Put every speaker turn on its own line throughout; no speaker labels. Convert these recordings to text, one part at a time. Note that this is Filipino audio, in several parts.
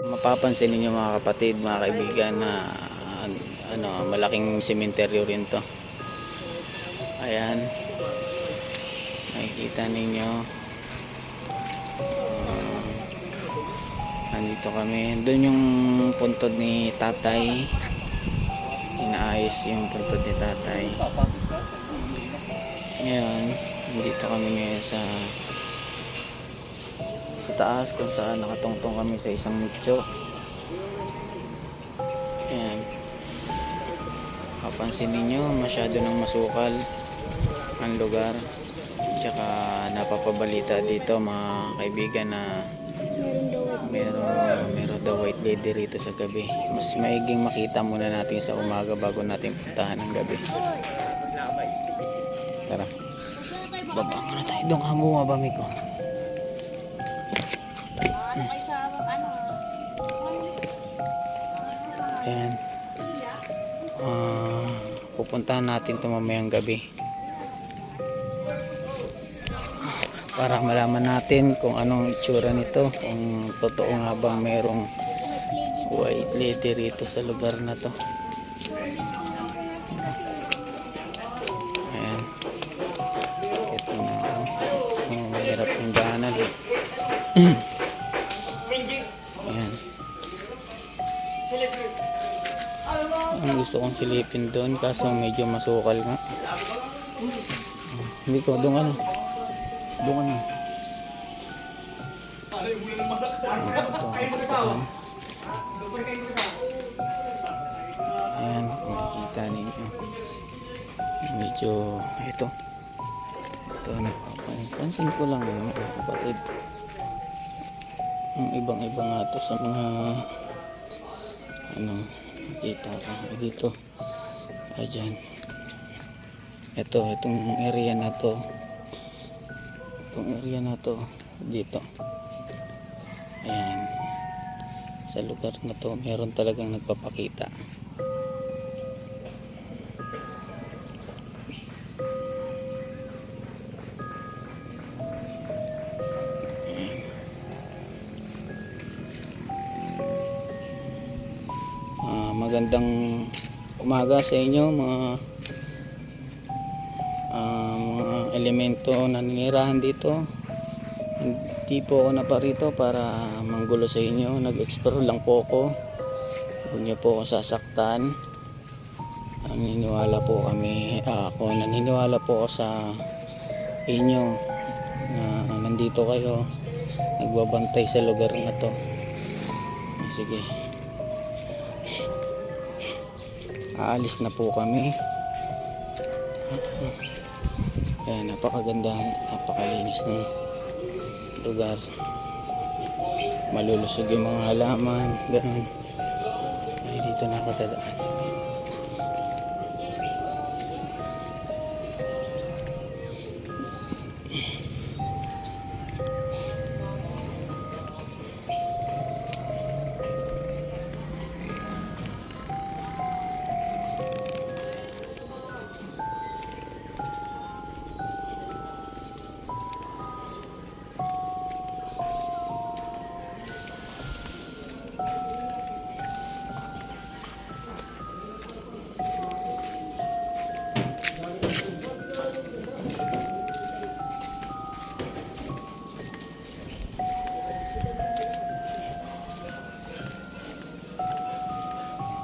Mapapansin ninyo mga kapatid, mga kaibigan na malaking sementeryo rin to. Ayan, nakikita ninyo. Nandito kami. Doon yung puntod ni tatay. Inaayos yung puntod ni tatay. Ngayon, nandito kami ngayon sa taas kung saan nakatungtong kami sa isang nicho. Ayan. Kapansin ninyo, masyado ng masukal ang lugar. Tsaka napapabalita dito mga kaibigan na meron daw white lady rito sa gabi. Mas maiging makita muna natin sa umaga bago natin puntahan ng gabi. Tara, baba muna tayo. Doon ka bumabami ko. Ayan. Pupuntahan natin ito mamayang gabi para malaman natin kung anong itsura nito, kung totoo nga bang merong white lady rito sa lugar na to. Ayan. Ito na. Mahirap yung daanan. Ayan. Ang gusto kong silipin doon kaso medyo masukal nga. Hindi ko, doon ka na. Doon ka na. Ayan, makikita ninyo. Medyo, ito napapansin ko lang mga kapatid. Ang ibang-iba nga to sa mga kita ko dito. Ayan. Itong area na to. Itong area na to dito. Ayan. Sa lugar na to meron talagang nagpapakita. Magandang umaga sa inyo mga elemento na nanirahan dito. Hindi po ako naparito para manggulo sa inyo. Nag-explore lang po ako. Huwag niyo po ako sasaktan. Naniniwala po ako sa inyo na nandito kayo nagbabantay sa lugar na to. Sige, aalis na po kami. Kaya napakaganda, napakalinis ng lugar. Malulusog yung mga halaman, ganun. Ay, dito na ako dadaan.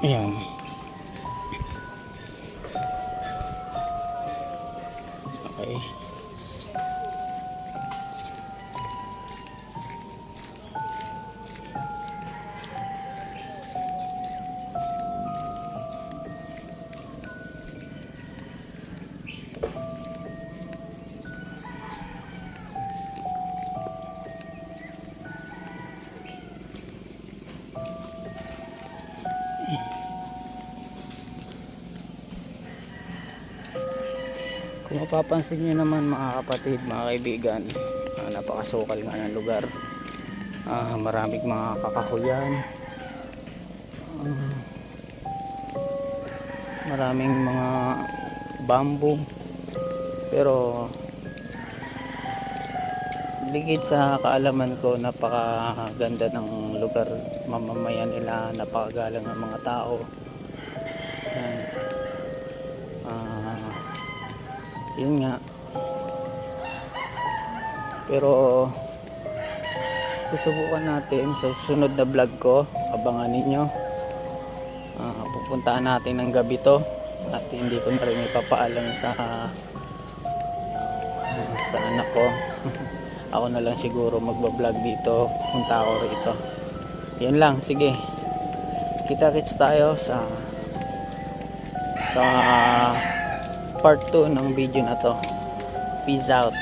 Ayan. Okay. Kung mapapansin nyo naman mga kapatid, mga kaibigan, napakasukal nga ng lugar. Maraming mga kakahuyan, maraming mga bamboo, pero ligid sa kaalaman ko, napakaganda ng lugar, mamamayan nila, napakagalang ng mga tao. Yan. Yun nga. Pero susubukan natin sa susunod na vlog ko, abangan ninyo. Pupuntaan natin ng gabi to at hindi ko na rin ipapaalam sa anak ko. Ako na lang siguro magbablog dito, punta ako rito. Yun lang, sige, kita-kits tayo sa part 2 ng video na to. Peace out.